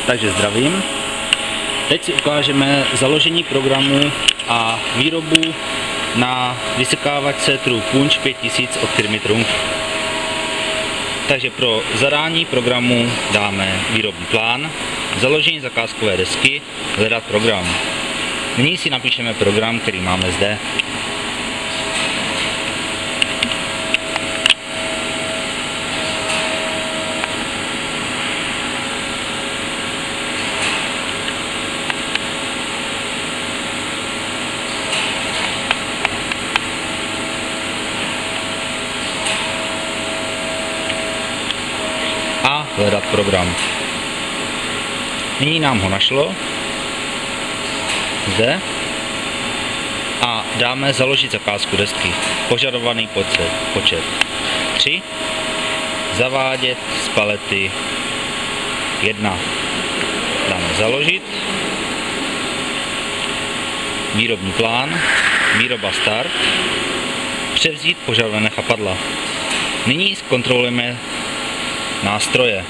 Takže zdravím. Teď si ukážeme založení programu a výrobu na vysekávačce True Punch 5000 od firmy Trunk. Takže pro zadání programu dáme výrobní plán, založení zakázkové desky, hledat program. Nyní si napíšeme program, který máme zde. A hledat program. Nyní nám ho našlo zde a dáme založit zakázku desky. Požadovaný počet 3. Zavádět z palety 1. Dáme založit. Výrobní plán. Výroba start. Převzít požadované chapadla. Nyní zkontrolujeme nástroje.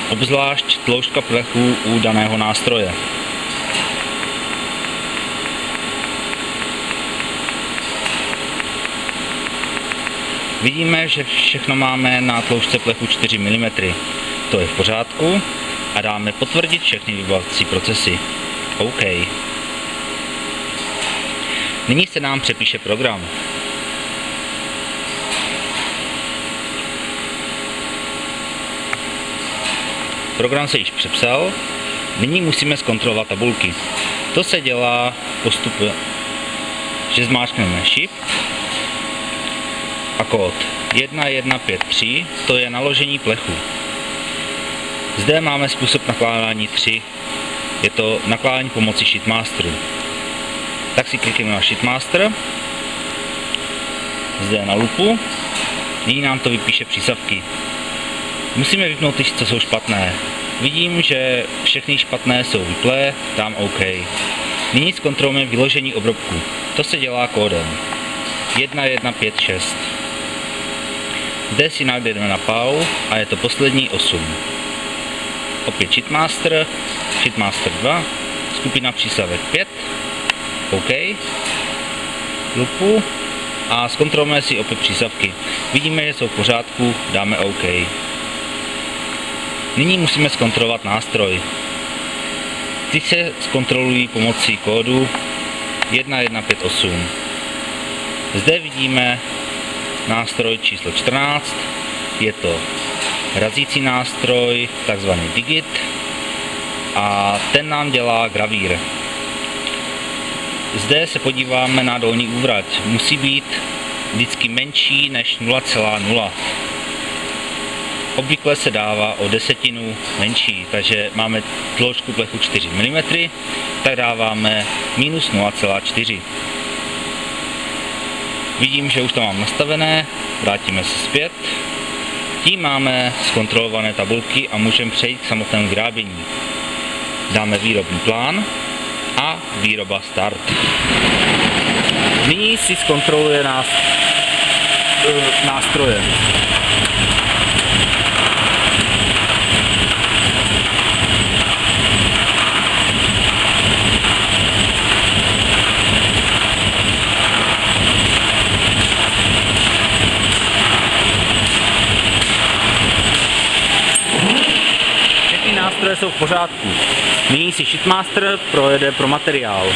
Obzvlášť tloušťka plechu u daného nástroje. Vidíme, že všechno máme na tloušťce plechu 4 mm. To je v pořádku a dáme potvrdit všechny vybavovací procesy. OK. Nyní se nám přepíše program. Program se již přepsal, nyní musíme zkontrolovat tabulky. To se dělá postupem, že zmáčkneme Shift a kód 1153, to je naložení plechu. Zde máme způsob nakládání 3, je to nakládání pomocí Sheetmasteru. Tak si klikneme na Sheetmaster, zde na lupu, nyní nám to vypíše přísavky. Musíme vypnout ty, co jsou špatné. Vidím, že všechny špatné jsou vyplé, dám OK. Nyní zkontrolujeme vyložení obrobku. To se dělá kódem 1156. Zde si najdeme na PAU a je to poslední 8. Opět Sheetmaster, Sheetmaster 2, skupina přísavek 5, OK, lupu a zkontrolujeme si opět přísavky. Vidíme, že jsou v pořádku, dáme OK. Nyní musíme zkontrolovat nástroj. Ty se zkontrolují pomocí kódu 1158. Zde vidíme nástroj číslo 14. Je to razící nástroj, takzvaný Digit, a ten nám dělá gravír. Zde se podíváme na dolní úvrať. Musí být vždycky menší než 0,0. Obvykle se dává o desetinu menší, takže máme tloušťku plechu 4 mm, tak dáváme minus 0,4. Vidím, že už to mám nastavené, vrátíme se zpět. Tím máme zkontrolované tabulky a můžeme přejít k samotnému vyrábění. Dáme výrobní plán a výroba start. Nyní si zkontroluje nástroje. Nástroje jsou v pořádku. Nyní si Sheetmaster projede pro materiál.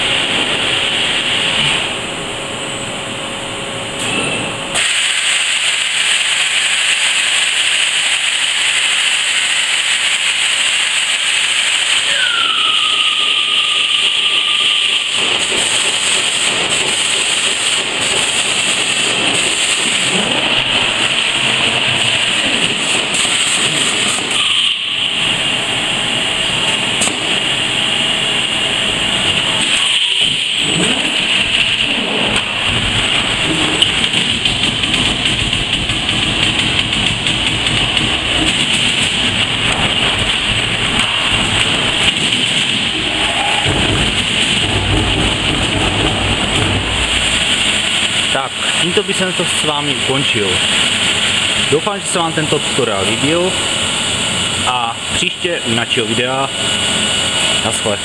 Tak, tímto bych to s vámi ukončil. Doufám, že se vám tento tutoriál líbil a příště u jiného videa. Naschle.